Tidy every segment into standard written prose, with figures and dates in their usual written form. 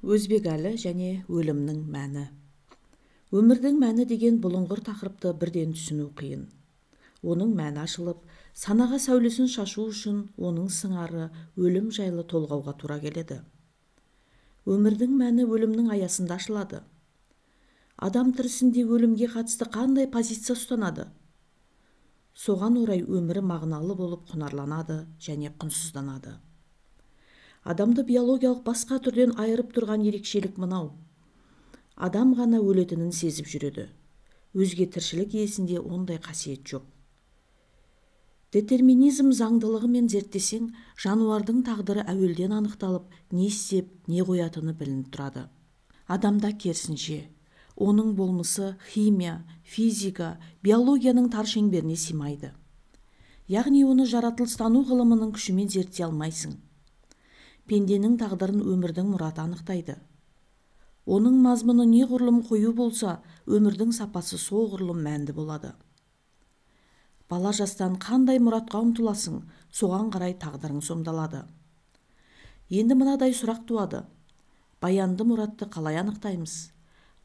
Өзбекәлі және өлімнің мәні. Өмірдің мәні деген бұлыңғыр тақырыпты бірден түсіну қиын. Оның мәні ашылып, санаға сәулесін шашу үшін оның сыңары өлім жайлы толғауға тура келеді. Өмірдің мәні өлімнің аясында ашылады. Адам тірісінде өлімге қатысты қандай позиция ұстанады? Соған орай өмірі мағыналы болып құнарланады және құнсызданады. Адамды биологиялық басқа түрден айырып тұрған ерекшелік мынау. Адам ғана өлетінін сезіп жүреді. Өзге тіршілік иесінде ондай қасиет жоқ. Детерминизм заңдылығымен зерттесең, жануардың тағдыры әуелден анықталып, не істеп, не қоятыны білініп тұрады. Адамда керісінше, оның болмысы химия, физика, биологияның тар шеңберіне сыймайды. Яғни оны жаратылыстану ғылымының күшімен зерттей алмайсың. Пенденің тағдырын өмірдің мұраты анықтайды. Оның мазмұны неғұрлым қою болса, өмірдің сапасы соғұрлым мәнді болады. Бала жастан қандай мұратқа ұмтыласың, соған қарай тағдырың сомдалады. Енді мынадай сұрақ туады. Баянды мұратты қалай анықтаймыз?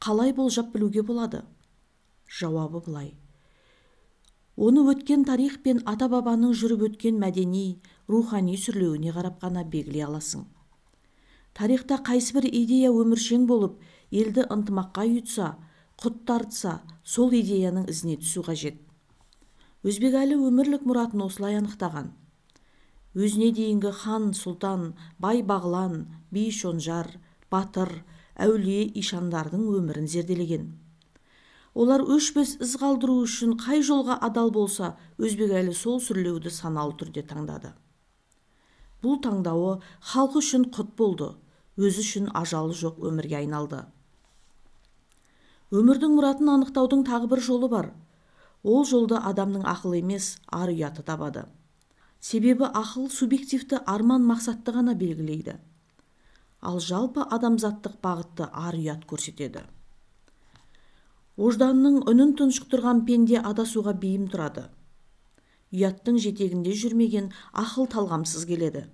Қалай болжап білуге болады? Жауабы былай. Оны өткен тарих пен ата-бабаның жүріп өткен мәдени, рухани сүрлеуіне қарап қана белгілей аласың. Тарихта қайсыбір идея өміршең болып, елді ынтымаққа ұйытса, құт тартса, сол идеяның ізіне түсу қажет. Өзбекәлі өмірлік мұратын осылай анықтаған. Өзіне дейінгі хан, сұлтан, бай-бағлан, би-шонжар, батыр, әулие ишандардың өмірін зерделеген. Олар өшпес із қалдыру үшін қай жолға адал болса, Өзбекәлі сол сүрлеуді саналы түрде таңдады. Бұл таңдауы халқы үшін құт болды, өзі үшін ажалы жоқ өмірге айналды. Өмірдің мұратын анықтаудың тағы бір жолы бар. Ол жолды адамның ақылы емес, ар ұяты табады. Себебі ақыл субъективті арман мақсатты ғана белгілейді. Ал жалпы адамзаттық бағытты ар ұят көрсетеді. Ожданның үнін тұншықтырған пенде адасуға бейім тұрады. Ұяттың жетегінде жүрмеген ақыл талғамсыз келеді.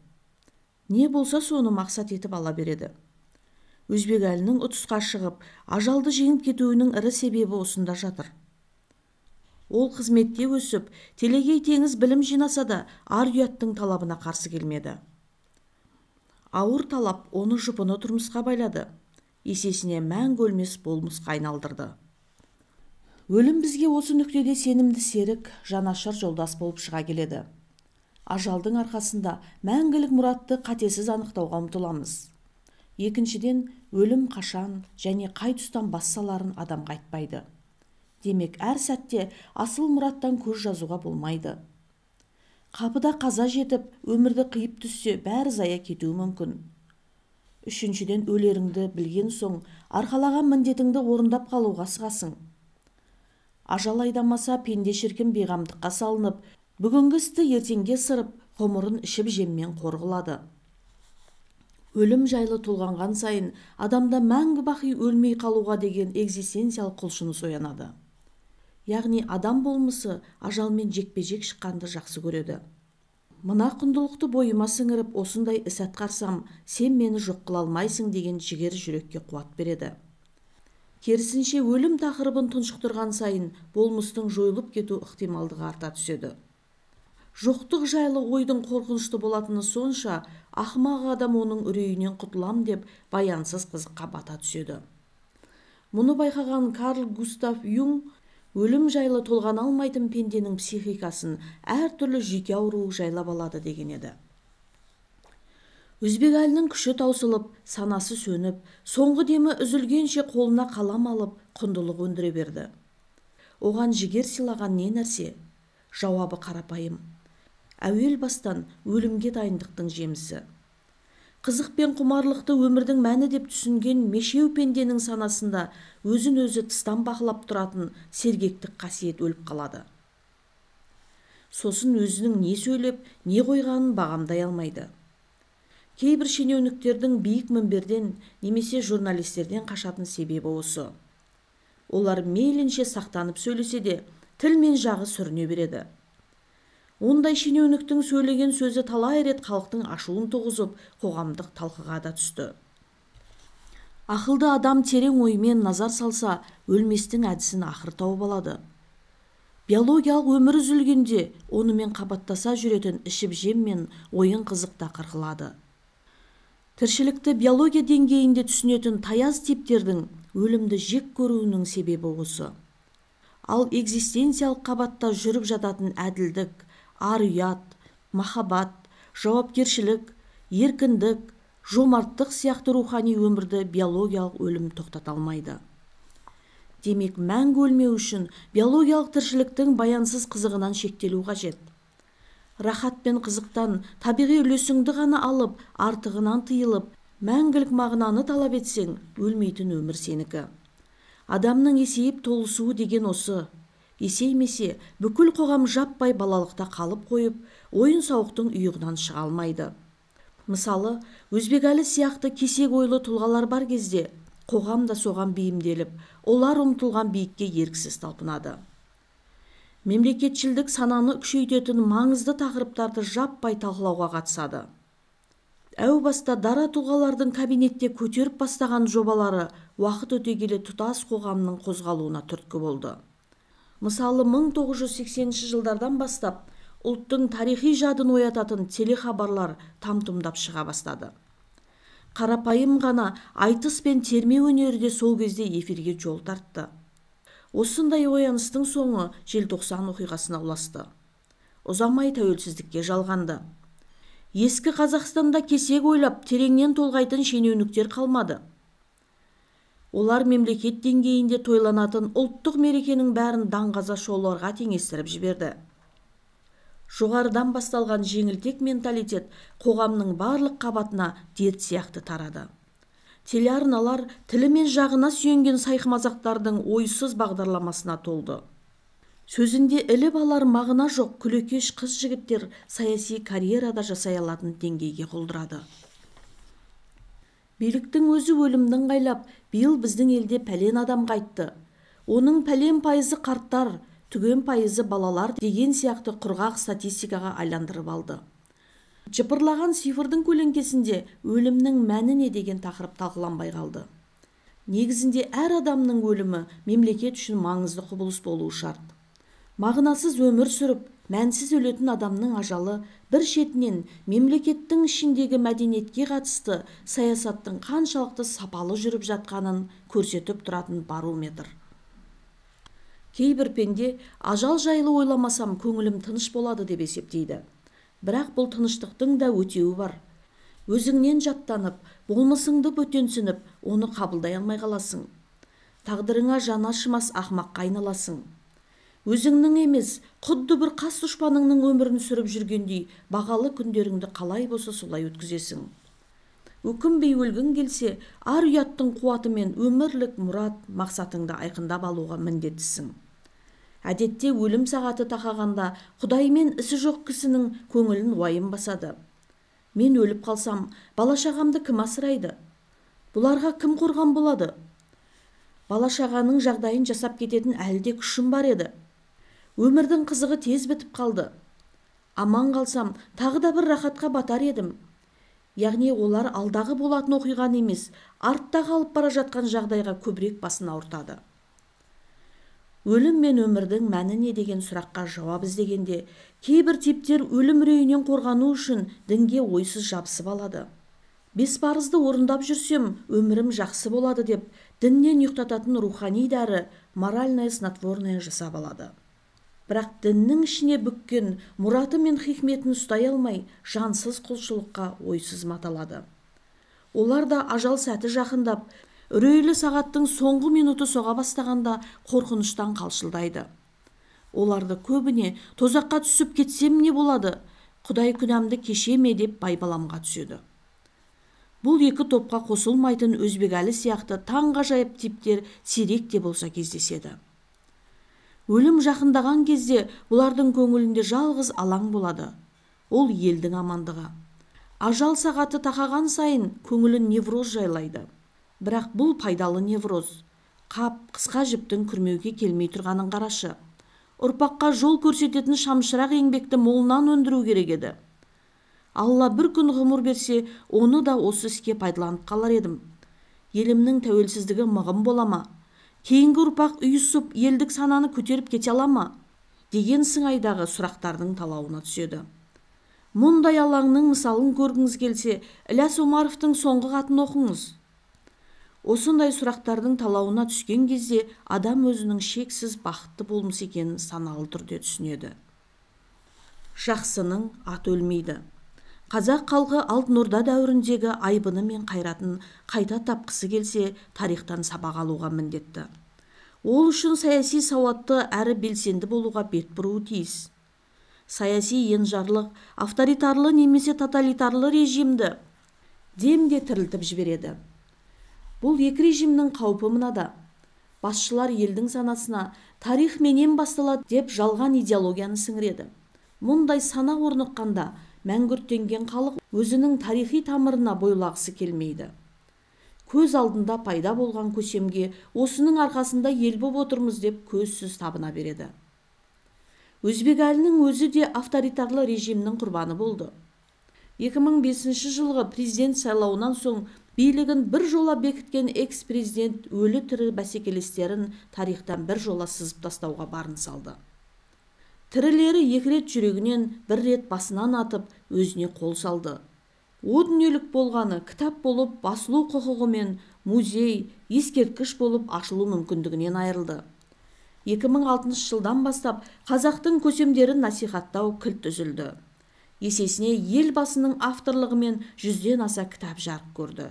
Не болса соны мақсат етіп ала береді. Өзбекәлінің ұтысқа шығып, ажалды жеңіп кетуінің ірі себебі осында жатыр. Ол қызметте өсіп, телегей теңіз білім жинаса да, ар ұяттың талабына қарсы келмеді. Ауыр талап оны жұпыны тұрмысқа байлады. Есесіне мәңгі өлмес болмысқа айналдырды. Өлім бізге осы нүктеде сенімді серік, жанашыр жолдас болып шыға келеді. Ажалдың арқасында мәңгілік мұратты қатесіз анықтауға ұмтыламыз. Екіншіден, өлім қашан және қай тұстан бас саларын адамға айтпайды. Демек, әр сәтте асыл мұраттан көз жазуға болмайды. Қапыда қаза жетіп, өмірді қиып түссе, бәрі зая кетуі мүмкін. Үшіншіден, өлеріңді білген соң, арқалаған міндетіңді орындап қалуға асығасың. Ажал айдамаса пенде шіркін бейғамдыққа салынып, бүгінгі істі ертеңге сырып, ғұмырын ішіп жеммен қор қылады. Өлім жайлы толғанған сайын, адамда мәңгі бақи өлмей қалуға деген экзистенциялық құлшыныс оянады. Яғни адам болмысы ажалмен жекпе-жек шыққанды жақсы көреді. Мына құндылықты бойыма сіңіріп, осындай іс атқарсам, сен мені жоқ қыла алмайсың деген жігер жүрекке қуат береді. Керісінше өлім тақырыбын тұншықтырған сайын, болмыстың жойылып кету ықтималдығы арта түседі. Жоқтық жайлы ойдың қорқынышты болатыны сонша, ақымақ адам оның үрейінен құтылам деп баянсыз қызыққа бата түседі. Мұны байқаған Карл Густав Юнг өлім жайлы толғана алмайтын пенденің психикасын әртүрлі жүйке ауруы жайлап алады деген еді. Өзбекәлінің күші таусылып, санасы сөніп, соңғы демі үзілгенше қолына қалам алып, құндылық өндіре берді. Оған жігер сыйлаған не нәрсе? Жауабы қарапайым. Әуел бастан өлімге дайындықтың жемісі. Қызық пен құмарлықты өмірдің мәні деп түсінген мешеу пенденің санасында өзін өзі тыстан бақылап тұратын сергектік қасиет өліп қалады. Сосын өзінің не сөйлеп, не қойғанын бағамдай алмайды. Кейбір шенеуніктердің биік мінберден немесе журналистерден қашатын себебі осы. Олар мейлінше сақтанып сөйлесе де, тіл мен жағы сүріне береді. Ондай шенеуніктің сөйлеген сөзі талай рет халықтың ашуын туғызып, қоғамдық талқыға да түсті. Ақылды адам терең оймен назар салса, өлместің әдісін ақыр тауып алады. Биологиялық өмір үзілгенде, онымен қабаттаса жүретін ішіп жем мен ойын қызықта қырқылады. Тіршілікті биология деңгейінде түсінетін таяз типтердің өлімді жек көруінің себебі осы. Ал экзистенциялық қабатта жүріп жататын әділдік, ар-ұят, махаббат, жауапкершілік, еркіндік, жомарттық сияқты рухани өмірді биологиялық өлім тоқтата алмайды. Демек, мәңгі өлмеу үшін биологиялық тіршіліктің баянсыз қызығынан шектелу қажет. Рахат пен қызықтан табиғи үлесіңді ғана алып, артығынан тыйылып, мәңгілік мағынаны талап етсең, өлмейтін өмір сенікі. Адамның есейіп толысуы деген осы. Есеймесе, бүкіл қоғам жаппай балалықта қалып қойып, ойын-сауықтың ұйығынан шыға алмайды. Мысалы, Өзбекәлі сияқты кесек ойлы тұлғалар бар кезде, қоғам да соған бейімделіп, олар ұмтылған биікке еріксіз талпынады. Мемлекетшілдік сананы күшейтетін маңызды тақырыптарды жаппай талқылауға қатысады. Әу баста дара тұлғалардың кабинетте көтеріп бастаған жобалары уақыт өте келе тұтас қоғамның қозғалуына түрткі болды. Мысалы, 1980 жылдардан бастап ұлттың тарихи жадын оятатын телехабарлар там-тұмдап шыға бастады. Қарапайым ғана айтыс пен терме өнері де сол кезде эфирге жол тартты. Осындай ояныстың соңы желтоқсан оқиғасына ұласты. Ұзамай тәуелсіздікке жалғанды. Ескі Қазақстанда кесек ойлап тереңнен толғайтын шенеуніктер қалмады. Олар мемлекет деңгейінде тойланатын ұлттық мерекенің бәрін даңғаза шоуларға теңестіріп жіберді. Жоғарыдан басталған жеңілтек менталитет қоғамның барлық қабатына дерт сияқты тарады. Телеарналар тілі мен жағына сүйенген сайқымазақтардың ойсыз бағдарламасына толды. Сөзінде іліп алар мағына жоқ күлекеш қыз-жігіттер саяси карьерада жасай алатын деңгейге құлдырады. Биліктің өзі өлімнің қайлап, биыл біздің елде пәлен адам қайтты. Оның пәлен пайызы қарттар, түген пайызы балалар деген сияқты құрғақ статистикаға айландырып алды. Жыпырлаған цифрдың көлеңкесінде өлімнің мәні не деген тақырып талқыланбай қалды. Негізінде әр адамның өлімі мемлекет үшін маңызды құбылыс болуы шарт. Мағынасыз өмір сүріп, мәнсіз өлетін адамның ажалы бір шетінен мемлекеттің ішіндегі мәдениетке қатысты саясаттың қаншалықты сапалы жүріп жатқанын көрсетіп тұратын барометр. Кейбір пенде ажал жайлы ойламасам көңілім тыныш болады деп есептейді. Бірақ бұл тыныштықтың да өтеуі бар. Өзіңнен жаттанып, болмысыңды бөтенсініп, оны қабылдай алмай қаласың. Тағдырыңа жаны ашымас ақымаққа айналасың. Өзіңнің емес, құдды бір қас дұшпаныңның өмірін сүріп жүргендей, бағалы күндеріңді қалай болса солай өткізесің. Өкінбей өлгің келсе, ар-ұяттың қуатымен өмірлік мұрат мақсатыңды айқындап алуға міндеттісің. Әдетте өлім сағаты тақағанда Құдаймен ісі жоқ кісінің көңілін уайым басады. Мен өліп қалсам, бала-шағамды кім асырайды? Бұларға кім қорған болады? Бала-шағаның жағдайын жасап кететін әлде күшім бар еді. Өмірдің қызығы тез бітіп қалды. Аман қалсам, тағы да бір рахатқа батар едім. Яғни олар алдағы болатын оқиған емес, артта қалып бара жатқан жағдайға көбірек басын ауыртады. Өлім мен өмірдің мәні не деген сұраққа жауап іздегенде, кейбір типтер өлім үрейінен қорғану үшін дінге ойсыз жабысып алады. Бес парызды орындап жүрсем, өмірім жақсы болады деп, діннен ұйықтататын рухани дәрі, моральное снотворное жасап алады. Бірақ діннің ішіне бүккен мұраты мен хикметін ұстай алмай, жансыз құлшылыққа ойсыз маталады. Олар да ажал сәті жақындап, үрейлі сағаттың соңғы минуты соға бастағанда қорқыныштан қалшылдайды. Оларды көбіне тозаққа түсіп кетсем не болады, Құдай күнәмді кеше ме деп байбаламға түседі. Бұл екі топқа қосылмайтын Өзбекәлі сияқты таңғажайып типтер сирек те болса кездеседі. Өлім жақындаған кезде бұлардың көңілінде жалғыз алаң болады. Ол елдің амандығы. Ажал сағаты тақаған сайын көңілін невроз жайлайды. Бірақ бұл пайдалы невроз. Қап, қысқа жіптің күрмеуге келмей тұрғанын қарашы. Ұрпаққа жол көрсететін шамшырақ еңбекті молынан өндіру керек еді. Алла бір күн ғұмыр берсе, оны да осы іске пайдаланып қалар едім. Елімнің тәуелсіздігі мығым болама? Кейінгі ұрпақ үйісіп, елдік сананы көтеріп кете алама? Деген сыңайдағы сұрақтардың талауына түседі. Мұндай алаңның мысалын көргіңіз келсе, Ілияс Омаровтың соңғы хатын оқыңыз. Осындай сұрақтардың талауына түскен кезде адам өзінің шексіз бақытты болмыс екенін саналы түрде түсінеді. Жақсының аты өлмейді. Қазақ халқы алтын орда дәуіріндегі айбыны мен қайратын қайта тапқысы келсе, тарихтан сабақ алуға міндетті. Ол үшін саяси сауатты әрі белсенді болуға бет бұруы тиіс. Саяси енжарлық, авторитарлы немесе тоталитарлы режимді демде тірілтіп жібереді. Бұл екі режимнің қаупі мынада. Басшылар елдің санасына тарих менен басталады деп жалған идеологияны сіңіреді. Мұндай сана орныққанда мәңгүрттенген халық өзінің тарихи тамырына бойлағысы келмейді. Көз алдында пайда болған көсемге осының арқасында ел боп отырмыз деп көзсіз табына береді. Өзбекәлінің өзі де авторитарлы режимнің құрбаны болды. 2005 жылғы президент сайлауынан соң билігін бір жола бекіткен экс-президент өлі тірі бәсекелестерін тарихтан бір жола сызып тастауға барын салды. Тірілері екі рет жүрегінен, бір рет басынан атып, өзіне қол салды. О дүниелік болғаны кітап болып басылу құқығымен музей, ескерткіш болып ашылу мүмкіндігінен айырылды. 2006 жылдан бастап қазақтың көсемдерін насихаттау кілт үзілді. Есесіне елбасының авторлығымен 100-ден аса кітап жарық көрді.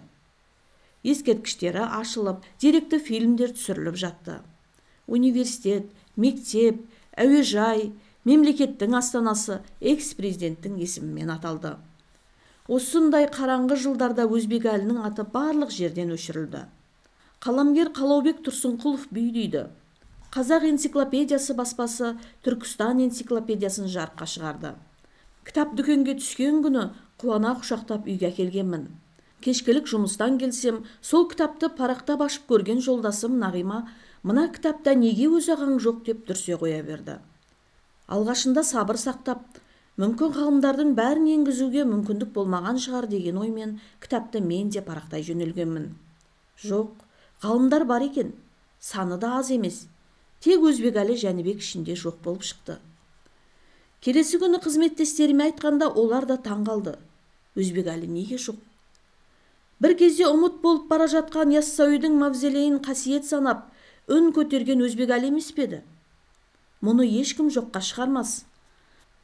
Ескерткіштері ашылып, деректі фильмдер түсіріліп жатты. Университет, мектеп, әуежай, мемлекеттің астанасы экс-президенттің есімімен аталды. Осындай қараңғы жылдарда Өзбекәлінің аты барлық жерден өшірілді. Қаламгер Қалаубек Тұрсынқұлов бүй дейді. Қазақ энциклопедиясы баспасы Түркістан энциклопедиясын жарыққа шығарды. Кітап дүкенге түскен күні қуана құшақтап үйге келгенмін. Кешкілік жұмыстан келсем, сол кітапты парақтап ашып көрген жолдасым Нағима, мына кітапта неге өз ағаң жоқ деп дүрсе қоя берді. Алғашында сабыр сақтап, мүмкін ғалымдардың бәрін енгізуге мүмкіндік болмаған шығар деген оймен кітапты мен де парақтай жөнелгенмін. Жоқ, ғалымдар бар екен, саны да аз емес. Тек Өзбекәлі Жәнібек ішінде жоқ болып шықты. Келесі күні қызметтестеріме айтқанда олар да таң қалды. Өзбекәлі неге жоқ? Бір кезде ұмыт болып бара жатқан Яссауидің мавзолейін қасиет санап, үн көтерген Өзбекәлі емес пе еді? Мұны ешкім жоққа шығармас.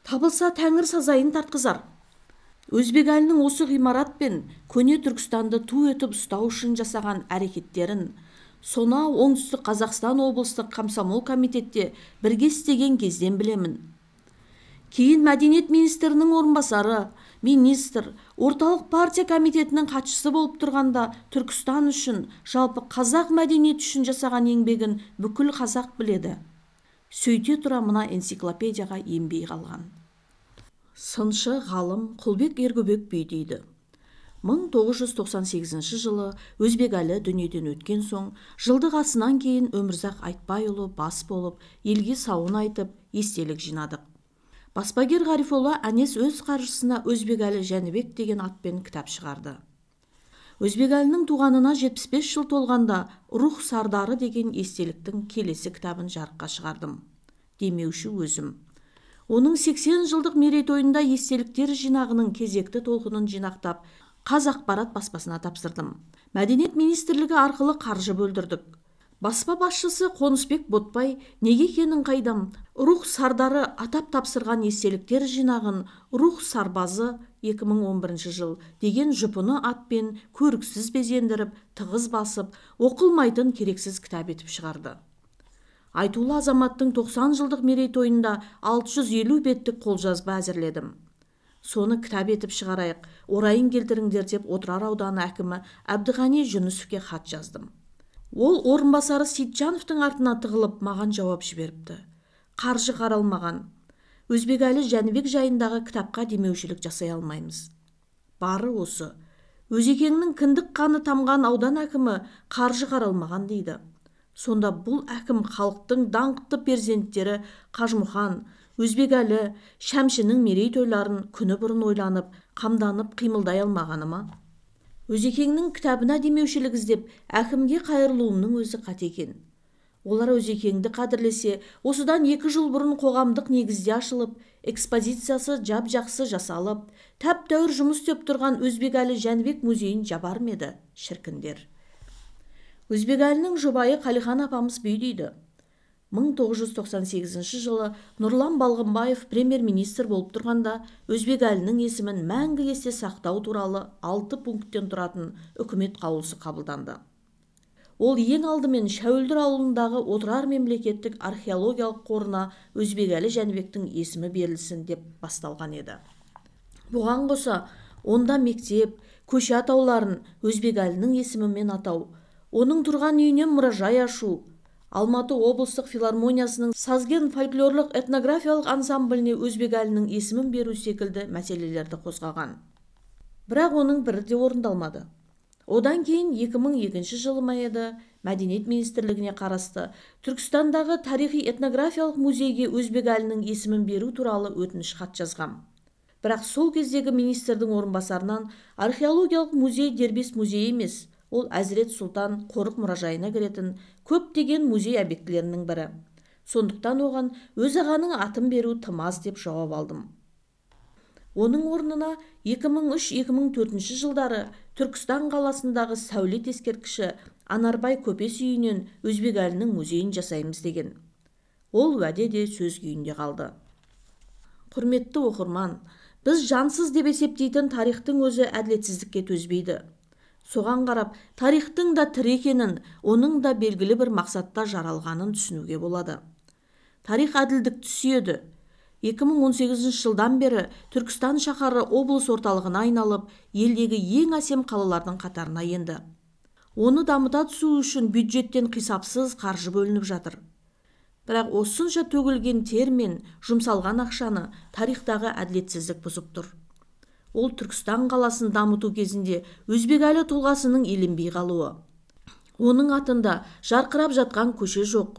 Табылса тәңір сазайын тартқызар. Өзбекәлінің осы ғимарат пен көне Түркістанды ту етіп ұстау үшін жасаған әрекеттерін сонау оңтүстік Қазақстан облыстық комсомол комитетте бірге істеген кезден білемін. Кейін мәдениет министрінің орынбасары, министр, орталық партия комитетінің хатшысы болып тұрғанда Түркістан үшін, жалпы қазақ мәдениет үшін жасаған еңбегін бүкіл қазақ біледі. Сөйте тұра мына энциклопедияға енбей қалған. Сыншы ғалым Құлбек Ергөбек бүй дейді. 1998 жылы Өзбекәлі дүниеден өткен соң, жылдық асынан кейін Өмірзақ Айтбайұлы бас болып, елге сауын айтып, естелік жинадық. Баспагер Ғарифолла Әнес өз қаржысына Өзбекәлі Жәнібек деген атпен кітап шығарды. Өзбекәлінің туғанына 75 жыл толғанда «Рух сардары» деген естеліктің келесі кітабын жарыққа шығардым. Демеуші өзім. Оның 80 жылдық мерейтойында естеліктер жинағының кезекті толқынын жинақтап, Қазақпарат баспасына тапсырдым. Мәдениет министрлігі арқылы қаржы бөлдірдік. Баспа басшысы Қонысбек Ботбай неге екенін қайдам, «Рух сардары» атап тапсырған естеліктер жинағын «Рух сарбазы» 2011 жыл деген жұпыны атпен көріксіз безендіріп, тығыз басып, оқылмайтын керексіз кітап етіп шығарды. Айтулы азаматтың 90 жылдық мерейтойында 650 беттік қолжазба әзірледім. Соны кітап етіп шығарайық, орайын келтіріңдер деп Отырар ауданы әкімі Әбдіғани Жүнісовке хат жаздым. Ол орынбасары Сейтжановтың артына тығылып маған жауап жіберіпті. Қаржы қаралмаған. Өзбекәлі Жәнібек жайындағы кітапқа демеушілік жасай алмаймыз. Бары осы. Өзекеңнің кіндік қаны тамған аудан әкімі қаржы қаралмаған дейді. Сонда бұл әкім халықтың даңқты перзенттері Қажымұхан, Өзбекәлі, Шәмшінің мерейтойларын күні бұрын ойланып, қамданып қимылдай алмағаны ма? Өзекеңнің кітабына демеушілік іздеп әкімге қайырылуымның өзі қате екен. Олар Өзекеңді қадірлесе, осыдан 2 жыл бұрын қоғамдық негізде ашылып, экспозициясы жап-жақсы жасалып, тәп-тәуір жұмыс істеп тұрған Өзбекәлі Жәнібек музейін жабар ма еді, шіркіндер. Өзбекәлінің жұбайы Қалихан апамыз бүй дейді. 1998 жылы Нұрлан Балғынбаев премьер-министр болып тұрғанда Өзбекәлінің есімін мәңгі есте сақтау туралы 6 пункттен тұратын үкімет қаулысы қабылданды. Ол ең алдымен Шәуілдір ауылындағы Отырар мемлекеттік археологиялық қорына Өзбекәлі Жәнібектің есімі берілсін деп басталған еді. Бұған қоса, онда мектеп, көше атауларын Өзбекәлінің есімімен атау, оның тұрған үйінен мұражай ашу, Алматы облыстық филармониясының Сазген фольклорлық этнографиялық ансамбліне Өзбекәлінің есімін беру секілді мәселелерді қозғаған. Бірақ оның бірі де орындалмады. Одан кейін 2002 жылы ма еді, Мәдениет министрлігіне қарасты Түркістандағы тарихи этнографиялық музейге Өзбекәлінің есімін беру туралы өтініш хат жазғам. Бірақ сол кездегі министрдің орынбасарынан археологиялық музей дербес музей емес, ол Әзірет Сұлтан қорық мұражайына кіретін көптеген музей объектілерінің бірі. Сондықтан оған өз ағаның атын беру тым аз деп жауап алдым. Оның орнына 2003-2004 жылдары Түркістан қаласындағы сәулет ескерткіші Анарбай көпес үйінен Өзбекәлінің музейін жасаймыз деген. Ол уәде де сөз күйінде қалды. Құрметті оқырман, біз жансыз деп есептейтін тарихтың өзі әділетсіздікке төзбейді. Соған қарап, тарихтың да тірі екенін, оның да белгілі бір мақсатта жаралғанын түсінуге болады. Тарих әділдікті сүйеді. 2018 жылдан бері Түркістан шаһары облыс орталығына айналып, елдегі ең әсем қалалардың қатарына енді. Оны дамыта түсу үшін бюджеттен қисапсыз қаржы бөлініп жатыр. Бірақ осынша төгілген тер мен жұмсалған ақшаны тарихтағы әділетсіздік бұзып тұр. Ол Түркістан қаласын дамыту кезінде Өзбекәлі тұлғасының еленбей қалуы. Оның атында жарқырап жатқан көше жоқ.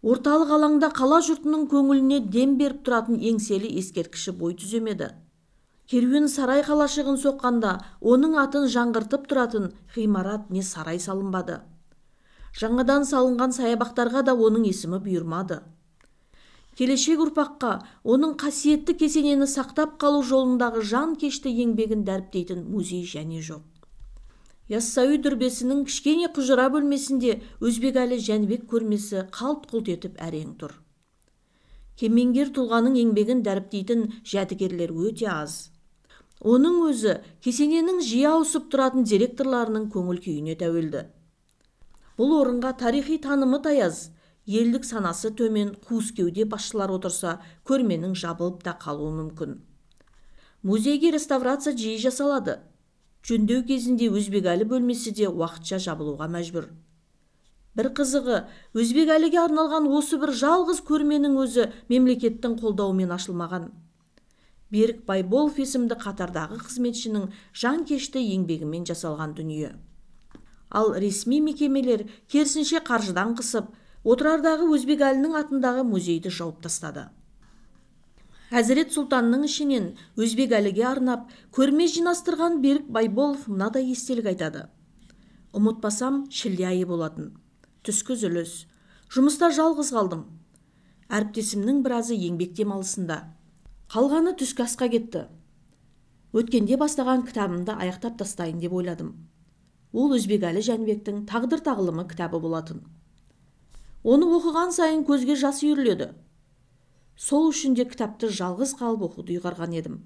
Орталық алаңда қала жұртының көңіліне дем беріп тұратын еңселі ескерткіші бой түземеді. Керуен сарай қалашығын соққанда оның атын жаңғыртып тұратын ғимарат не сарай салынбады. Жаңадан салынған саябақтарға да оның есімі бұйырмады. Келешек ұрпаққа оның қасиетті кесенені сақтап қалу жолындағы жан кешті еңбегін дәріптейтін музей және жоқ. Яссауи дүрбесінің кішкене құжыра бөлмесінде Өзбекәлі Жәнібек көрмесі қалт-құлт етіп әрең тұр. Кемеңгер тұлғаның еңбегін дәріптейтін жәдігерлер өте аз. Оның өзі кесененің жиі ауысып тұратын директорларының көңіл күйіне тәуелді. Бұл орынға тарихи танымы таяз, елдік санасы төмен қуыс кеуде басшылар отырса, көрменің жабылып та қалуы мүмкін. Музейге реставрация жиі жасалады. Жөндеу кезінде Өзбекәлі бөлмесі де уақытша жабылуға мәжбүр. Бір қызығы, Өзбекәліге арналған осы бір жалғыз көрменің өзі мемлекеттің қолдауымен ашылмаған. Берік Байболов есімді қатардағы қызметшінің жанкешті еңбегімен жасалған дүние. Ал ресми мекемелер керісінше қаржыдан қысып, Отырардағы Өзбекәлінің атындағы музейді жауып тастады. Әзірет Сұлтанның ішінен Өзбекәліге арнап көрме жинастырған Берік Байболов мынадай естелік айтады. Ұмытпасам, шілде айы болатын. Түскі үзіліс. Жұмыста жалғыз қалдым. Әріптесімнің біразы еңбек демалысында. Қалғаны түскі асқа кетті. Өткенде бастаған кітабымды аяқтап тастайын деп ойладым. Ол Өзбекәлі Жәнібектің тағдыр тағылымы кітабы болатын. Оны оқыған сайын көзге жас үйіріледі. Сол үшін де кітапты жалғыз қалып оқуды ұйғарған едім.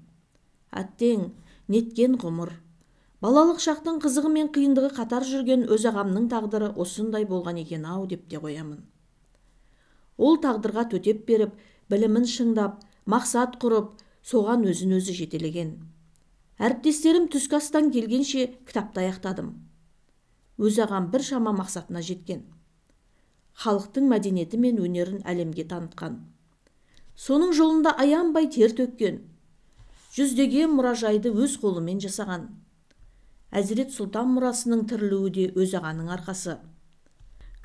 Әттең, неткен ғұмыр. Балалық шақтың қызығы мен қиындығы қатар жүрген өз ағамның тағдыры осындай болған екен-ау деп те қоямын. Ол тағдырға төтеп беріп, білімін шыңдап, мақсат құрып, соған өзін өзі жетелеген. Әріптестерім түскі астан келгенше кітапты аяқтадым. Өз ағам бір шама мақсатына жеткен. Халықтың мәдениеті мен өнерін әлемге танытқан. Соның жолында аянбай тер төккен. Жүздеген мұражайды өз қолымен жасаған. Әзірет Сұлтан мұрасының тірілуі де өз ағаның арқасы.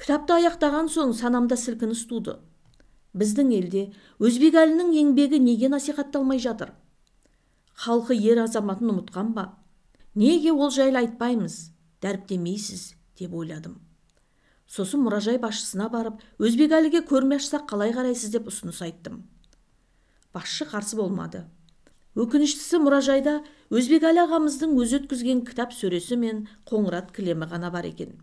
Кітапты аяқтаған соң санамда сілкініс туды. Біздің елде Өзбекәлінің еңбегі неге насихатталмай жатыр? Халқы ер азаматын ұмытқан ба? Неге ол жайлы айтпаймыз, дәріптемейсіз деп ойладым. Сосын мұражай басшысына барып, Өзбекәліге көрме ашсақ қалай қарайсыз деп ұсыныс айттым. Басшы қарсы болмады. Өкініштісі мұражайда Өзбекәлі ағамыздың өзі өткізген кітап сөресі мен қоңырат кілемі ғана бар екен.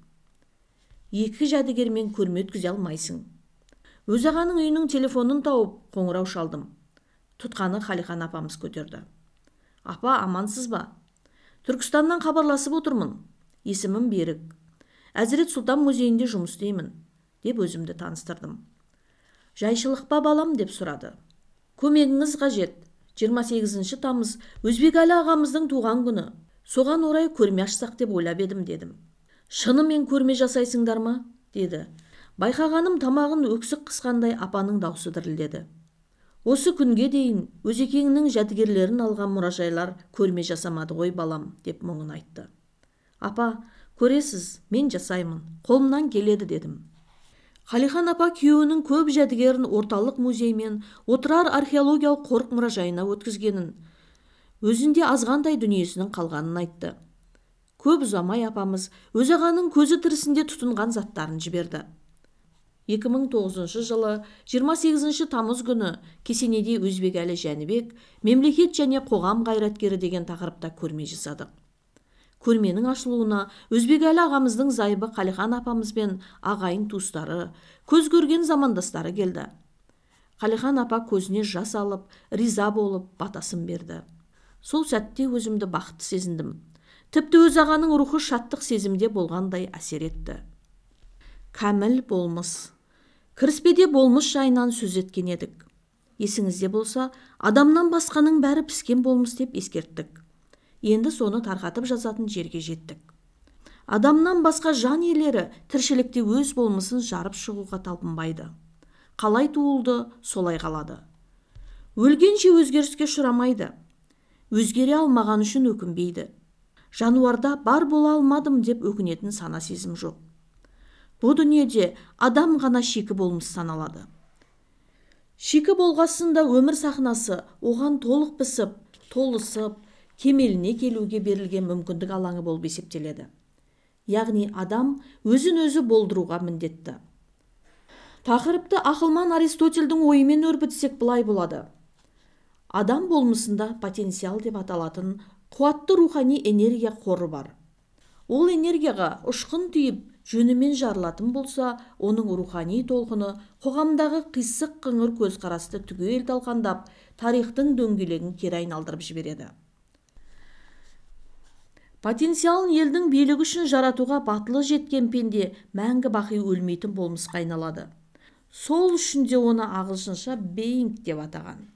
Екі жәдігермен көрме өткізе алмайсың. Өз ағаның үйінің телефонын тауып қоңырау шалдым. Тұтқаны Қалихан апамыз көтерді. Апа, амансыз ба? Түркістаннан хабарласып отырмын. Есімім Берік. Әзірет Сұлтан музейінде жұмыс істеймін, деп өзімді таныстырдым. Жайшылық па балам, деп сұрады. Көмегіңіз қажет. 28 тамыз Өзбекәлі ағамыздың туған күні. Соған орай көрме ашсақ деп ойлап едім, дедім. Шынымен көрме жасайсыңдар ма? Деді. Байқағаным тамағын өксік қысқандай апаның даусы дірілдеді. Осы күнге дейін Өзекеңнің жәдігерлерін алған мұражайлар көрме жасамады ғой балам, деп мұңын айтты. Апа, көресіз, мен жасаймын, қолымнан келеді, дедім. Қалихан апа күйеуінің көп жәдігерін орталық музей мен Отырар археологиялық қорық мұражайына өткізгенін, өзінде азғандай дүниесінің қалғанын айтты. Көп ұзамай апамыз өз ағаның көзі тірісінде тұтынған заттарын жіберді. 2009 жылы 28 тамыз күні Кесенеде Өзбекәлі Жәнібек мемлекет және қоғам қайраткері деген тақырыпта көрме жасадық. Көрменің ашылуына Өзбекәлі ағамыздың зайыбы Қалихан апамыз бен ағайын туыстары, көз көрген замандастары келді. Қалихан апа көзіне жас алып, риза болып, батасын берді. Сол сәтте өзімді бақытты сезіндім. Тіпті өз ағаның рухы шаттық сезімде болғандай әсер етті. Кәміл болмыс. Кіріспеде болмыс жайынан сөз еткен едік. Есіңізде болса, адамнан басқаның бәрі піскен болмыс деп ескерттік. Енді соны тарқатып жазатын жерге жеттік. Адамнан басқа жан иелері тіршілікте өз болмысын жарып шығуға талпынбайды. Қалай туылды, солай қалады. Өлгенше өзгеріске ұшырамайды. Өзгере алмаған үшін өкінбейді. Жануарда бар бола алмадым деп өкінетін сана сезім жоқ. Бұл дүниеде адам ғана шикі болмыс саналады. Шикі болғасында өмір сахнасы оған толық пісіп, толысып, кемеліне келуге берілген мүмкіндік алаңы болып есептеледі. Яғни адам өзін өзі болдыруға міндетті. Тақырыпты ақылман Аристотельдің ойымен өрбітсек былай болады. Адам болмысында потенциал деп аталатын қуатты рухани энергия қоры бар. Ол энергияға ұшқын түйіп, жөнімен жарылатын болса, оның рухани толқыны қоғамдағы қисық қыңыр көзқарасты түгел талқандап, тарихтың дөңгелегін кері айналдырып жібереді. Потенциалын елдің билігі үшін жаратуға батылы жеткен пенде мәңгі бақи өлмейтін болмысқа айналады. Сол үшін де оны ағылшынша being деп атаған.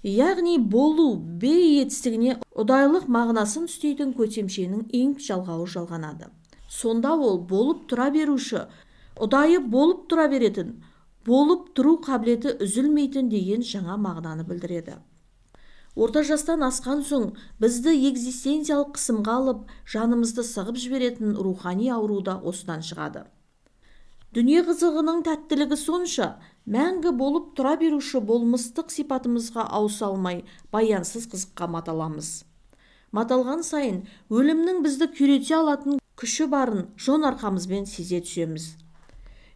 Яғни болу, бей етістігіне ұдайлық мағынасын түстейтін көсемшенің ең жалғауы жалғанады. Сонда ол болып тұра беруші, ұдайы болып тұра беретін, болып тұру қабілеті үзілмейтін деген жаңа мағынаны білдіреді. Орта жастан асқан соң бізді экзистенциялық қысымға алып, жанымызды сығып жіберетін рухани ауру да осыдан шығады. Дүние қызығының тәттілігі сонша, мәңгі болып тұра беруші болмыстық сипатымызға ауыса алмай, баянсыз қызыққа маталамыз. Маталған сайын өлімнің бізді күйрете алатын күші барын жон арқамызбен сезе түсеміз.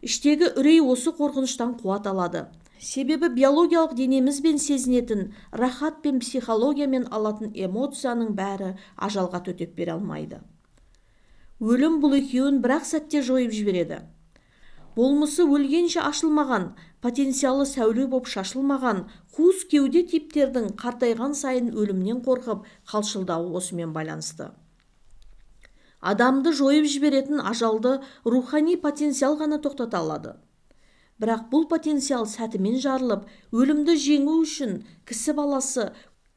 Іштегі үрей осы қорқыныштан қуат алады. Себебі биологиялық денемізбен сезінетін, рахат пен психологиямен алатын эмоцияның бәрі ажалға төтеп бере алмайды. Өлім бұл екеуін бір-ақ сәтте жойып жібереді. Болмысы өлгенше ашылмаған, потенциалы сәуле боп шашылмаған, қуыс кеуде типтердің қартайған сайын өлімнен қорқып қалшылдауы осымен байланысты. Адамды жойып жіберетін ажалды рухани потенциал ғана тоқтата алады. Бірақ бұл потенциал сәтімен жарылып, өлімді жеңу үшін кісі баласы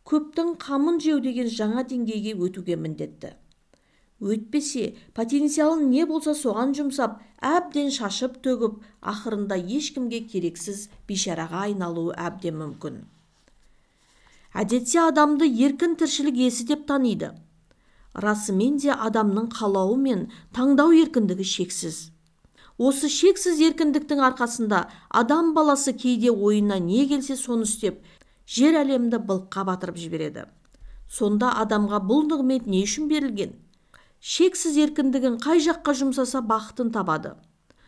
көптің қамын жеу деген жаңа деңгейге өтуге міндетті. Өйтпесе, потенциалын не болса соған жұмсап, әбден шашып төгіп, ақырында ешкімге керексіз бейшараға айналуы әбден мүмкін. Әдетте адамды еркін тіршілік иесі деп таниды. Расымен де адамның қалауы мен таңдау еркіндігі шексіз. Осы шексіз еркіндіктің арқасында адам баласы кейде ойына не келсе соны істеп, жер әлемді былыққа батырып жібереді. Сонда адамға бұл нығмет не үшін берілген? Шексіз еркіндігін қай жаққа жұмсаса бақытын табады.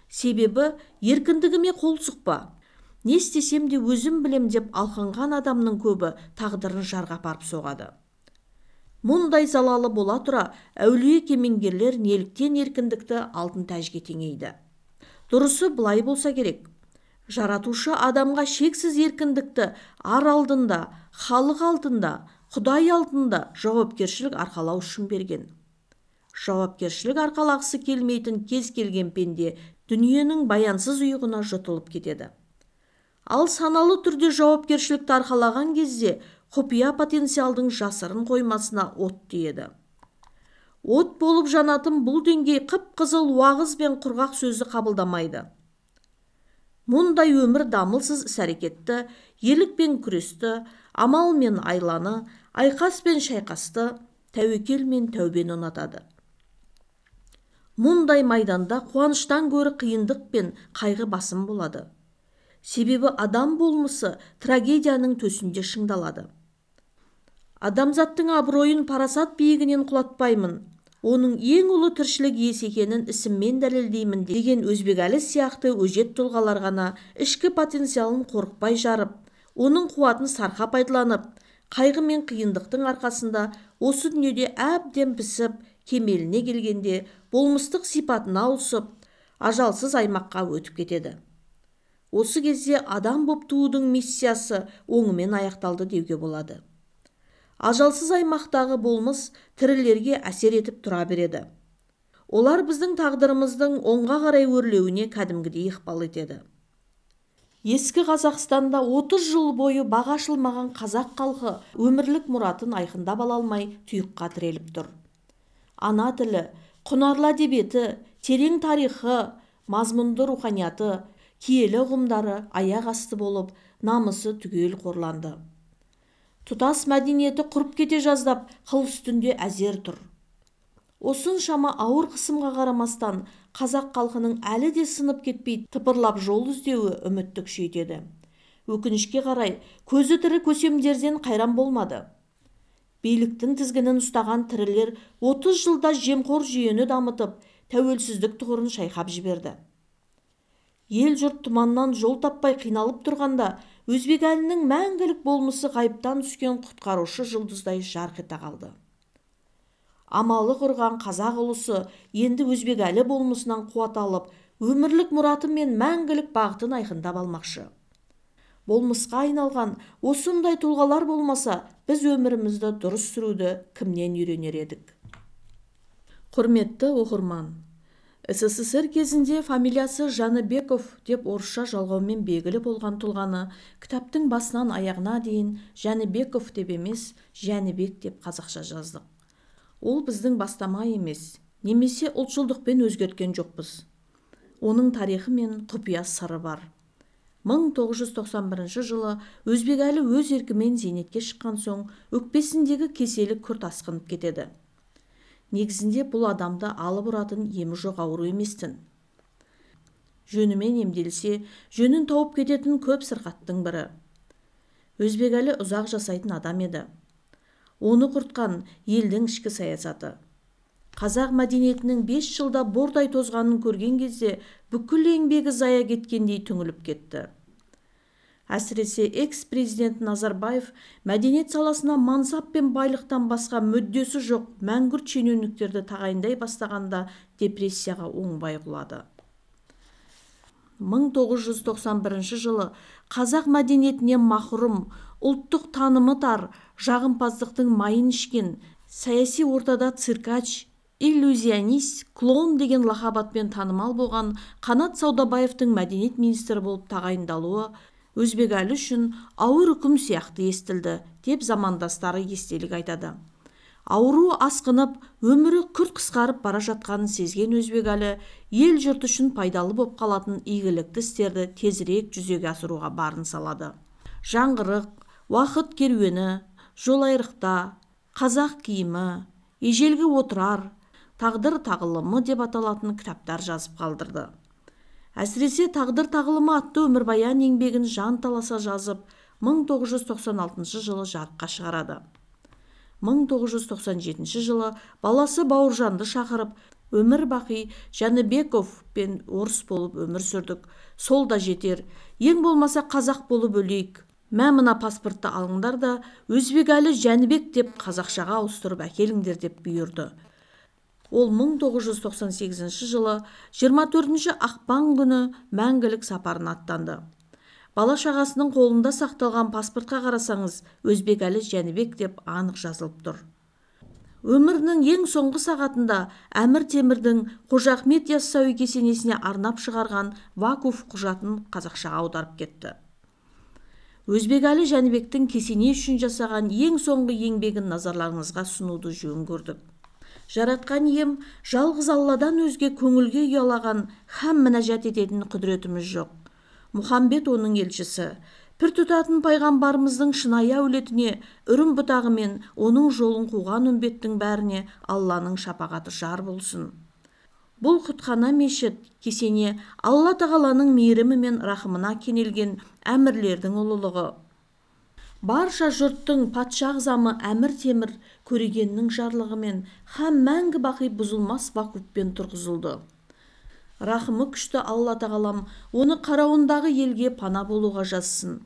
Себебі еркіндігіме қол сұқпа. Не істесем де өзім білем деп алқынған адамның көбі тағдырын жарға апарып соғады. Мұндай залалы бола тұра, әулие кемеңгерлер неліктен еркіндікті алтын тәжге теңейді? Дұрысы былай болса керек. Жаратушы адамға шексіз еркіндікті ар алдында, халық алдында, Құдай алдында жауапкершілік арқалау үшін берген. Жауапкершілік арқалағысы келмейтін кез келген пенде дүниенің баянсыз ұйығына жұтылып кетеді. Ал саналы түрде жауапкершілікті арқалаған кезде құпия потенциалдың жасырын қоймасына от тиеді. От болып жанатын бұл деңгей қып-қызыл уағыз бен құрғақ сөзді қабылдамайды. Мұндай өмір дамылсыз іс-әрекетті, ерлік пен күресті, амал мен айланы, айқас пен шайқасты, тәуекел мен тәубені ұнатады. Мұндай майданда қуаныштан гөрі қиындық пен қайғы басым болады. Себебі адам болмысы трагедияның төсінде шыңдалады. Адамзаттың абыройын парасат биігінен құлатпаймын, оның ең ұлы тіршілік иесі екенін ісіммен дәлелдеймін деген Өзбекәлі сияқты өжет тұлғалар ғана ішкі потенциалын қорықпай жарып, оның қуатын сарқа пайдаланып, қайғы мен қиындықтың арқасында осы дүниеде әбден пісіп, кемеліне келгенде болмыстық сипатына ауысып, ажалсыз аймаққа өтіп кетеді. Осы кезде адам боп туудың миссиясы оңымен аяқталды деуге болады. Ажалсыз аймақтағы болмыс тірілерге әсер етіп тұра береді. Олар біздің тағдырымыздың оңға қарай өрлеуіне кәдімгідей ықпал етеді. Ескі Қазақстанда 30 жыл бойы баға ашылмаған қазақ халқы өмірлік мұратын айқындап ала алмай тұйыққа тіреліп тұр. Ана тілі, құнарлы әдебиеті, терең тарихы, мазмұнды руханияты, киелі ұғымдары аяқ асты болып, намысы түгел қорланды. Тұтас мәдениеті құрып кете жаздап, қыл үстінде әзер тұр. Осыншама ауыр қысымға қарамастан, қазақ халқының әлі де сынып кетпей тыпырлап жол іздеуі үмітті күшейтеді. Өкінішке қарай, көзі тірі көсемдерден қайран болмады. Биліктің тізгінін ұстаған тірілер 30 жылда жемқор жүйені дамытып, тәуелсіздік тұғырын шайқап жіберді. Ел жұрт тұманнан жол таппай қиналып тұрғанда, Өзбекәлінің мәңгілік болмысы ғайыптан түскен құтқарушы жұлдыздай жарқ ете қалды. Амалы құрған қазақ ұлысы енді Өзбекәлі болмысынан қуат алып, өмірлік мұраты мен мәңгілік бағытын айқындап алмақшы. Болмысқа айналған осындай тұлғалар болмаса, біз өмірімізді дұрыс сүруді кімнен үйренер едік? Құрметті оқырман, СССР кезінде фамилиясы Жәнібеков деп орысша жалғаумен белгілі болған тұлғаны кітаптың басынан аяғына дейін Жәнібеков деп емес, Жәнібек деп қазақша жаздық. Ол біздің бастама емес, немесе ұлтшылдықпен өзгерткен жоқпыз. Оның тарихы мен құпия сыры бар. 1991 жылы Өзбекәлі өз еркімен зейнетке шыққан соң өкпесіндегі кеселі күрт асқынып кетеді. Негізінде бұл адамды алып ұратын емі жоқ ауру еместін. Жөнімен емделсе, жөнін тауып кететін көп сырқаттың бірі. Өзбекәлі ұзақ жасайтын адам еді. Оны құртқан елдің ішкі саясаты. Қазақ мәдениетінің 5 жылда бордай тозғанын көрген кезде бүкіл еңбегі зая кеткендей түңіліп кетті. Әсіресе экс-президент Назарбаев мәдениет саласына мансап пен байлықтан басқа мүддесі жоқ мәңгүрт шенеуніктерді тағайындай бастағанда депрессияға оңбай құлады. 1991 жылы қазақ мәдениетіне махрұм, ұлттық танымы тар, жағымпаздықтың майын ішкен, саяси ортада циркач, иллюзионист, клоун деген лақап атпен танымал болған Қанат Саудабаевтың мәдениет министрі болып тағайындалуы Өзбекәлі үшін ауыр үкім сияқты естілді, деп замандастары естелік айтады. Ауру асқынып, өмірі күрт қысқарып бара жатқанын сезген Өзбекәлі ел жұрт үшін пайдалы боп қалатын игілікті істерді тезірек жүзеге асыруға барын салады. Жаңғырық, уақыт керуені, жолайрықта, қазақ киімі, ежелгі отырар, тағдыр тағылымы деп аталатын кітаптар жазып қалдырды. Әсіресе тағдыр тағылымы атты өмірбаян еңбегін жан таласа жазып, 1996 жылы жарыққа шығарады. 1997 жылы баласы Бауыржанды шақырып, өмір бақи Жәнібеков пен орыс болып өмір сүрдік. Сол да жетер. Ең болмаса қазақ болып өлейік. Мә мына паспортты алыңдар да Өзбекәлі Жәнібек деп қазақшаға ауыстырып әкеліңдер деп бұйырды. Ол 1998 жылы 24 ақпан күні мәңгілік сапарын аттанды. Бала шағасының қолында сақталған паспортқа қарасаңыз, Өзбекәлі Жәнібек деп анық жазылып тұр. Өмірінің ең соңғы сағатында Әмір Темірдің Қожа Ахмет Яссауи кесенесіне арнап шығарған вакуф құжатын қазақшаға аударып кетті. Өзбекәлі Жәнібектің кесене үшін жасаған ең соңғы еңбегін назарларыңызға сұнуды жөн көрдік. Жаратқан ием, жалғыз Алладан өзге көңілге ұялаған һәм мінәжат ететін құдіретіміз жоқ. Мұхамбет оның елшісі, пір тұтатын пайғамбарымыздың шынайы әулетіне, үрім бұтағы мен оның жолын қуған үмбеттің бәріне Алланың шапағаты жар болсын. Бұл құтхана мешіт, кесене Алла тағаланың мейірімі мен рахымына кенелген әмірлердің ұлылығы. Барша жұрттың патша ағзамы Әмір Темір көрегеннің жарлығымен һәм мәңгі бақи бұзылмас вакуфпен тұрғызылды. Рахымы күшті Алла тағалам оны қарауындағы елге пана болуға жазсын.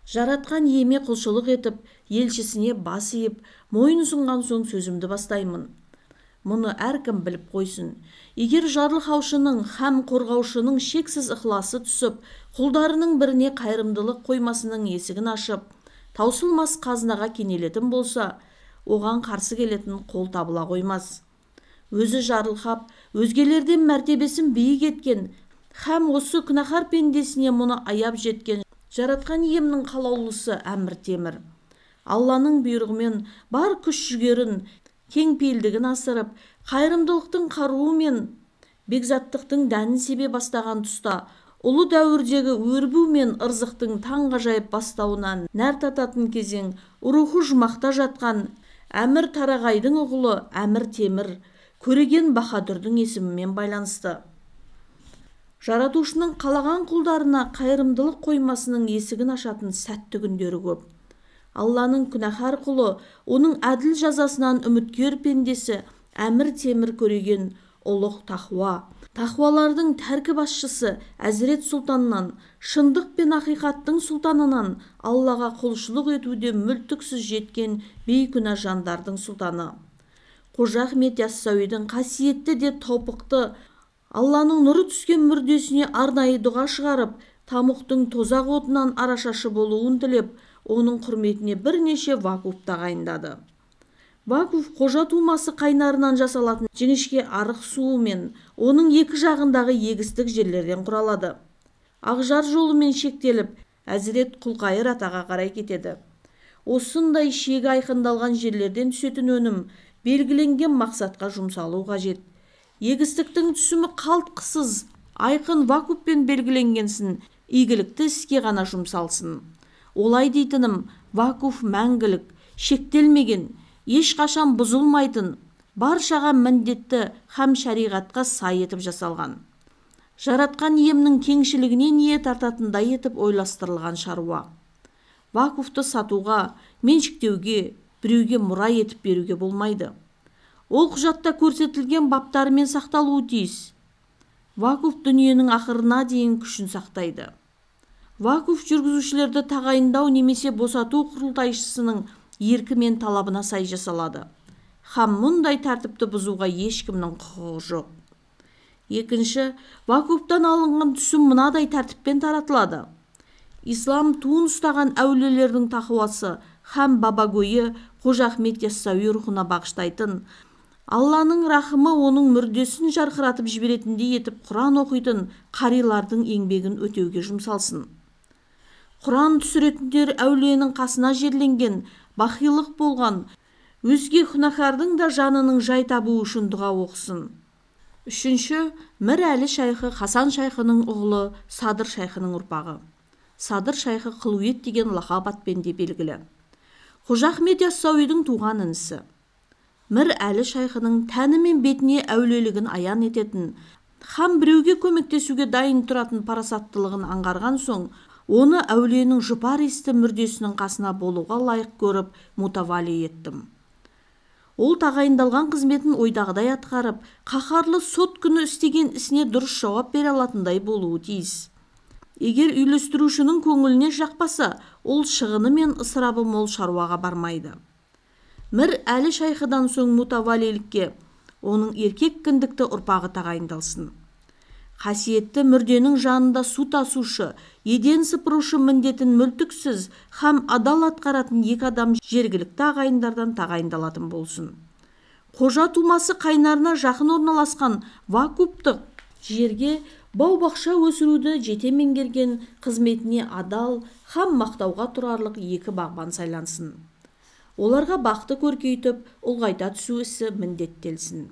Жаратқан иеме құлшылық етіп, елшісіне бас иіп, мойын ұсынған соң сөзімді бастаймын. Мұны әркім біліп қойсын. Егер жарылқаушының һәм қорғаушының шексіз ықыласы түсіп, құлдарының біріне қайырымдылық қоймасының есігін ашып, таусылмас қазынаға кенелетін болса, оған қарсы келетін қол табыла қоймас. Өзі жарылқап, өзгелерден мәртебесін биік еткен, һәм осы күнәһар пендесіне мұны аяп жеткен жаратқан иемнің қалаулысы Әмір Темір. Алланың бұйрығымен бар күш жігерін, кең пейілдігін асырып, қайырымдылықтың қаруы мен бекзаттықтың дәнін себе бастаған тұста, ұлы дәуірдегі өрбу мен ырзықтың таңғажайып бастауынан нәр тататын кезең, рухы жұмақта жатқан Әмір Тарағайдың ұғылы Әмір Темір көреген баһадүрдің есімімен байланысты. Жаратушының қалаған құлдарына қайырымдылық қоймасының есігін ашатын сәтті күндері көп. Алланың күнәһар құлы, оның әділ жазасынан үміткер пендесі Әмір Темір көреген ұлық тақуа. Тақуалардың тәркі басшысы Әзірет Сұлтаннан, шындық пен ақиқаттың сұлтанынан Аллаға құлшылық етуде мүлтіксіз жеткен бейкүнә жандардың сұлтаны. Қожа Ахмет Яссауидің қасиетті де таупықты, Алланың нұры түскен мүрдесіне арнайы дұға шығарып, тамұқтың тозақ отынан арашашы болуын тілеп, оның құрметіне бірнеше вакуф тағайындады. Вакуф қожа тумасы қайнарынан жасалатын жіңішке арық суы мен оның екі жағындағы егістік жерлерден құралады. Ақжар жолымен шектеліп, Әзірет Құлқайыр атаға қарай кетеді. Осындай шегі айқындалған жерлерден түсетін өнім белгіленген мақсатқа жұмсалу қажет. Егістіктің түсімі қалтқысыз, айқын вакуфпен белгіленгенсін, игілікті іске ғана жұмсалсын. Олай дейтінім, вакуф мәңгілік, шектелмеген, ешқашан бұзылмайтын, баршаға міндетті һәм шариғатқа сай етіп жасалған. Жаратқан иемнің кеңшілігіне ниет артатындай етіп ойластырылған шаруа. Вакуфты сатуға, меншіктеуге, біреуге мұра етіп беруге болмайды. Ол құжатта көрсетілген баптарымен сақталуы тиіс. Вакуф дүниенің ақырына дейін күшін сақтайды. Вакуф жүргізушілерді тағайындау немесе босату құрылтайшысының еркі мен талабына сай жасалады. Һәм мұндай тәртіпті бұзуға ешкімнің құқығы жоқ. Екінші, вакуфтан алынған түсім мынадай тәртіппен таратылады. Ислам туын ұстаған әулиелердің тақуасы һәм бабагөйі Қожа Ахмет Яссауи рухына бағыштайтын, Алланың рахымы оның мүрдесін жарқыратып жіберетіндей етіп Құран оқитын қарилардың еңбегін өтеуге жұмсалсын. Құран түсіретіндер әулиенің қасына жерленген, бақилық болған, өзге күнәһардың да жанының жай табуы үшін дұға оқысын. Үшінші, Мір Әлі шайхы Хасан шайхының ұғылы Садыр шайхының ұрпағы. Садыр шайхы Қылует деген лақап атпен де белгілі. Қожа Ахмет Яссауидің туған інісі. Мір Әлі шайхының тәні мен бетіне әулиелігін аян ететін, һәм біреуге көмектесуге дайын тұратын парасаттылығын аңғарған соң, оны әулиенің жұпар есті мүрдесінің қасына болуға лайық көріп мутавали еттім. Ол тағайындалған қызметін ойдағыдай атқарып, қаһарлы сот күні істеген ісіне дұрыс жауап бере алатындай болуы тиіс. Егер үйлестірушінің көңіліне жақпаса, ол шығыны мен ысырабы мол шаруаға бармайды. Мір Әлі шайхыдан соң мутавалилікке оның еркек кіндікті ұрпағы тағайындалсын. Қасиетті мүрденің жанында су тасушы, еден сыпырушы міндетін мүлтіксіз һәм адал атқаратын екі адам жергілікті ағайындардан тағайындалатын болсын. Қожа тумасы қайнарына жақын орналасқан вакуптық жерге бау-бақша өсіруді жете меңгерген, қызметіне адал һәм мақтауға тұрарлық екі бағбан сайлансын. Оларға бақты көркейтіп, ұлғайта түсу ісі міндеттелсін.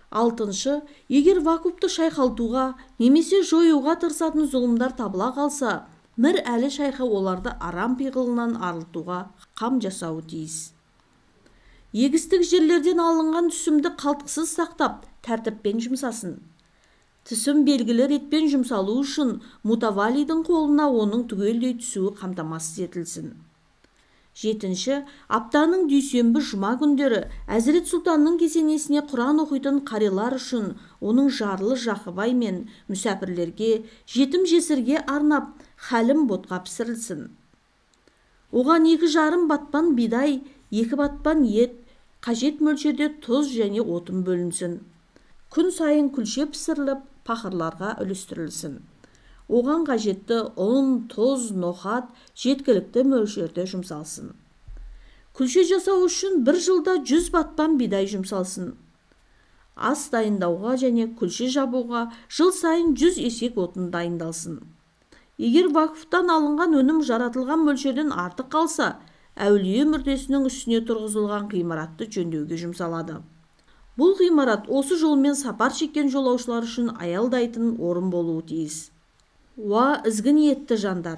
6. Егер вакупты шайқалтуға немесе жоюға тырысатын зұлымдар табыла қалса, Мір Әлі шайхы оларды арам пиғылынан арылтуға қам жасауы тиіс. Егістік жерлерден алынған түсімді қалтқысыз сақтап, тәртіппен жұмсасын. Түсім белгілі ретпен жұмсалу үшін мутавалидің қолына оның түгелдей түсуі қамтамасыз етілсін. 7. Аптаның дүйсенбі жұма күндері Әзірет Сұлтанның кесенесіне Құран оқитын қарилар үшін оның жарлы Жақыбай мен мүсәпірлерге, жетім жесірге арнап хәлім ботқа пісірілсін. Оған 2,5 батпан бидай, 2 батпан ет, қажет мөлшерде тұз және отын бөлінсін. Күн сайын күлше пісіріліп, пақырларға үлестірілсін. Оған қажетті ұн, тұз, ноқат жеткілікті мөлшерде жұмсалсын. Күлше жасау үшін 1 жылда 100 батпан бидай жұмсалсын. Ас дайындауға және күлше жабуға жыл сайын 100 есек отын дайындалсын. Егер вакуфтан алынған өнім жаратылған мөлшерден артық қалса, әулие мүрдесінің үстіне тұрғызылған ғимаратты жөндеуге жұмсалады. Бұл ғимарат осы жолмен сапар шеккен жолаушылар үшін аялдайтын орын болуы тиіс. Уа ізгі ниетті жандар,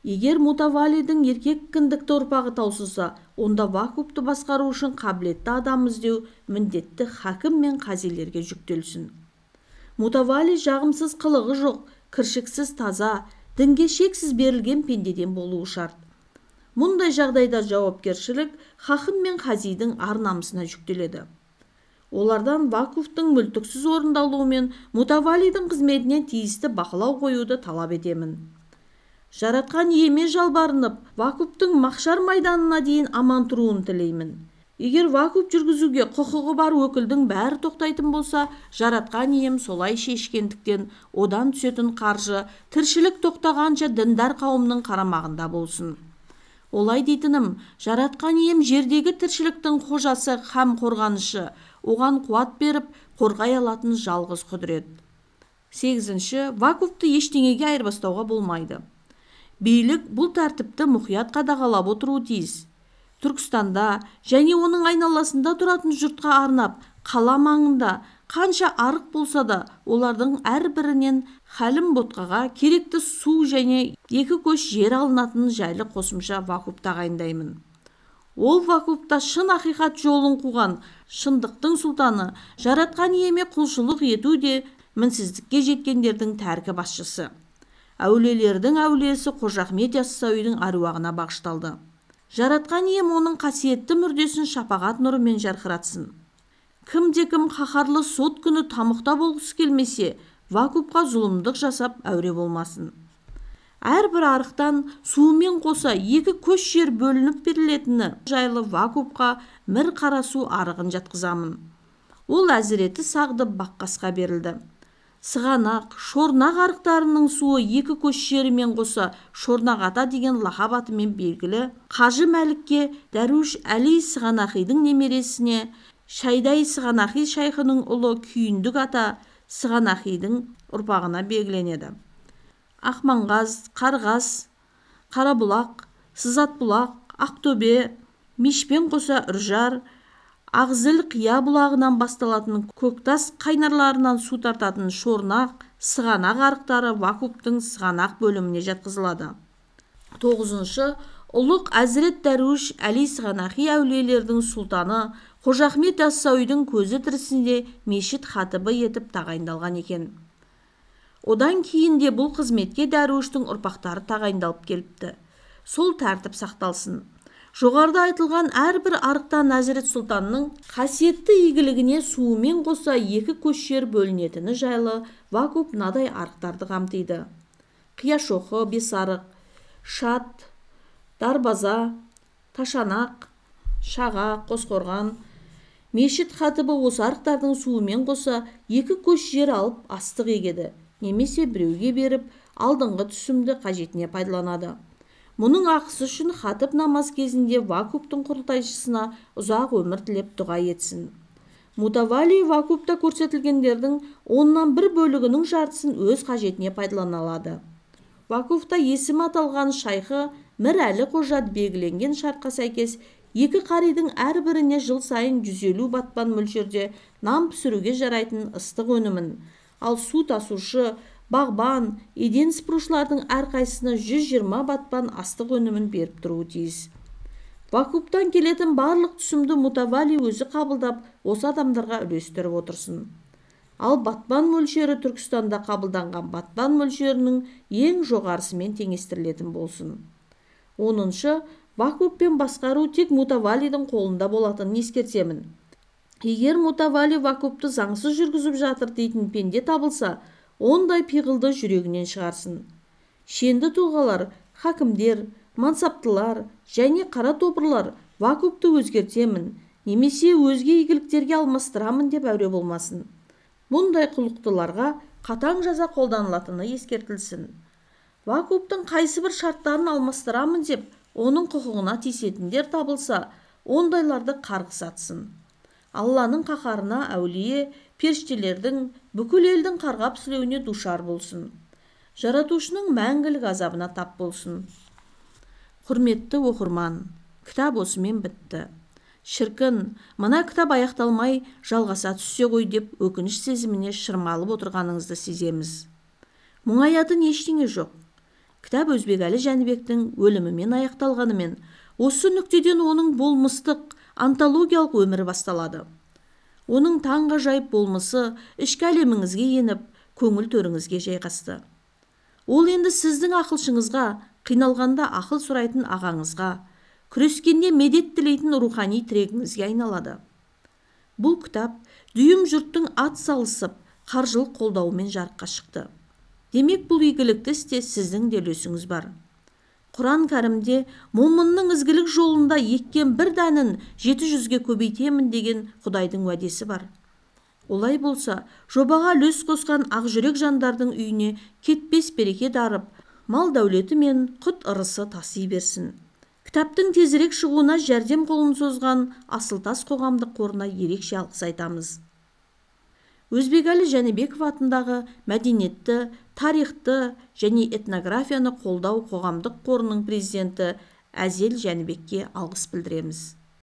егер мутавалидің еркек кіндікті ұрпағы таусылса, онда вакупты басқару үшін қабілетті адам іздеу міндетті хакім мен қазилерге жүктелсін. Мутавали жағымсыз қылығы жоқ, кіршіксіз таза, дінге шексіз берілген пендеден болуы шарт. Мұндай жағдайда жауапкершілік хакім мен қазидің ар намысына жүктеледі. Олардан вакуфтың мүлтіксіз орындалуы мен мутавалидің қызметіне тиісті бақылау қоюды талап етемін. Жаратқан иеме жалбарынып, вакуфтың мақшар майданына дейін аман тұруын тілеймін. Егер вакуф жүргізуге құқығы бар өкілдің бәрі тоқтайтын болса, жаратқан ием солай шешкендіктен одан түсетін қаржы тіршілік тоқтағанша діндар қауымның қарамағында болсын. Олай дейтінім, жаратқан ием жердегі тіршіліктің қожасы һәм қорғанышы, оған қуат беріп, қорғай алатын жалғыз құдірет. 8. Вакуфты ештеңеге айырбастауға болмайды. Билік бұл тәртіпті мұқият қадағалап отыруы тиіс. Түркістанда және оның айналасында тұратын жұртқа арнап, қала маңында қанша арық болса да, олардың әрбірінен хәлім ботқаға керекті су және 2 көш жер алынатын жайлы қосымша вакуф тағайындаймын. Ол вакуфта шын ақиқат жолын қуған шындықтың сұлтаны, жаратқан иеме құлшылық ету де мінсіздікке жеткендердің тәркі басшысы. Әулиелердің әулиесі Қожа Ахмет Яссауидің аруағына бағышталды. Жаратқан ием оның қасиетті мүрдесін шапағат нұрымен жарқыратсын. Кім-кім қаһарлы сот күні тамұқта болғысы келмесе, вакуфқа зұлымдық жасап әуре болмасын. Әрбір арықтан суымен қоса 2 көш жер бөлініп берілетіні жайлы вакуфқа Мір Қарасу арығын жатқызамын. Ол Әзіреті Сағды Баққасқа берілді. Сығанақ, Шорнақ арықтарының суы 2 көш жерімен қоса Шорнақ ата деген лақап атымен белгілі Қажы Мәлікке Дәруш Әли Сығанақидің немересіне Шайдай Сығанақи шайхының ұлы Күйіндік ата Сығанақидің ұрпағына белгіленеді. Ақманғаз, Қарғас, Қарабұлақ, Сызатбұлақ, Ақтөбе, Мешпен қоса Үржар, Ағзіл Қия бұлағынан басталатын Көктас қайнарларынан су тартатын Шорнақ, Сығанақ арықтары вакуфтың Сығанақ бөліміне жатқызылады. 9. Ұлық Әзірет Дәруш Әли Сығанақи әулиелердің сұлтаны Қожа Ахмет Яссауидің көзі тірісінде мешіт хатыбы етіп тағайындалған екен. Одан кейін де бұл қызметке Дәруштің ұрпақтары тағайындалып келіпті. Сол тәртіп сақталсын. Жоғарыда айтылған әрбір арықтан Әзірет Сұлтанның қасиетті игілігіне суымен қоса 2 көш жер бөлінетіні жайлы Вакуп мынадай арықтарды қамтиды: Қияшоқы, Бесарық, Шат, Дарбаза, Ташанақ, Шаға, Қосқорған. Мешіт хатыбы осы арықтардың суымен қоса 2 көш жер алып астық егеді, немесе біреуге беріп, алдыңғы түсімді қажетіне пайдаланады. Мұның ақысы үшін хатып намаз кезінде Вакуптың құрылтайшысына ұзақ өмір тілеп дұға етсін. Мутавали Вакупта көрсетілгендердің 1/10 бөлігінің жартысын өз қажетіне пайдалана алады. Вакуфта есімі аталған шайхы Мір Әлі Қожа белгіленген шартқа сәйкес 2 қаридың әрбіріне жыл сайын 150 батпан мөлшерде нан пісіруге жарайтын ыстық өнімін, ал су тасушы, бағбан, еден сыпырушылардың әрқайсысына 120 батпан астық өнімін беріп тұруы тиіс. Вакуптан келетін барлық түсімді Мутавали өзі қабылдап, осы адамдарға үлестіріп отырсын. Ал батпан мөлшері Түркістанда қабылданған батпан мөлшерінің ең жоғарысымен теңестірілетін болсын. 10. Вакуппен басқару тек Мутавалидің қолында болатынын ескертемін. Егер Мутавали Вакупты заңсыз жүргізіп жатыр дейтін пенде табылса, ондай пиғылды жүрегінен шығарсын. Шенді тұлғалар, хакімдер, мансаптылар және қара тобырлар Вакупты өзгертемін, немесе өзге игіліктерге алмастырамын деп әуре болмасын. Мұндай құлықтыларға қатаң жаза қолданылатыны ескертілсін. Вакуптың қайсы бір шарттарын алмастырамын деп, оның құқығына тиісетіндер табылса, ондайларды қарғыс атсын. Алланың қаһарына әулие, періштелердің, бүкіл елдің қарғап сілеуіне душар болсын. Жаратушының мәңгілік азабына тап болсын. Құрметті оқырман, кітап осымен бітті. Шіркін, мына кітап аяқталмай жалғаса түссе ғой деп өкініш сезіміне шырмалып отырғаныңызды сеземіз. Мұңаятын ештеңе жоқ. Кітап Өзбекәлі Жәнібектің өлімімен аяқталғанымен, осы нүктеден оның болмыстық, антологиялық өмірі басталады. Оның таңғажайып болмысы ішкі әлеміңізге еніп, көңіл төріңізге жайғасты. Ол енді сіздің ақылшыңызға, қиналғанда ақыл сұрайтын ағаңызға, күрескенде медет тілейтін рухани тірегіңізге айналады. Бұл кітап дүйім жұрттың ат салысып, қаржылық қолдауымен жарыққа шықты. Демек, бұл игілікті істе сіздің де үлесіңіз бар. Құран кәрімде момынның ізгілік жолында еккен бір дәнін 700-ге көбейтемін деген Құдайдың уәдесі бар. Олай болса, жобаға үлес қосқан ақжүрек жандардың үйіне кетпес береке дарып, мал дәулеті мен құт ырысы таси берсін. Кітаптың тезірек шығуына жәрдем қолын созған Асылтас қоғамдық қорына ерекше алғыс айтамыз. Өзбекәлі Жәнібеков атындағы мәдениетті, тарихты және этнографияны қолдау қоғамдық қорының президенті Әзел Жәнібекке алғыс білдіреміз.